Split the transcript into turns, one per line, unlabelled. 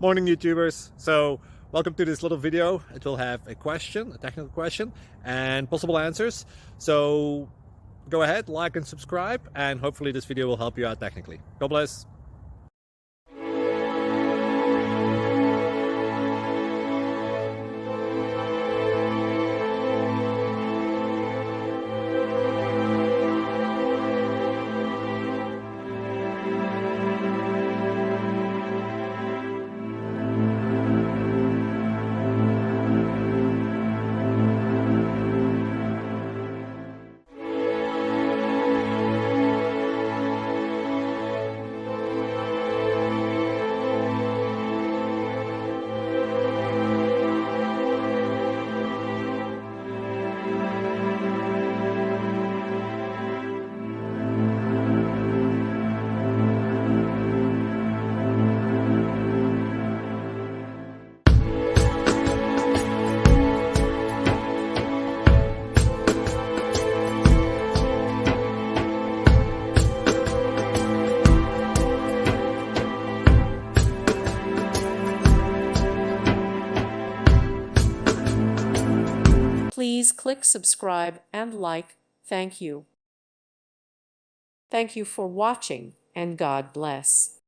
Morning YouTubers. So welcome to this little video. It will have a question, a technical question, and possible answers. So go ahead, like and subscribe, and hopefully this video will help you out technically. God bless.
Please click subscribe and like. Thank you. Thank you for watching, and God bless.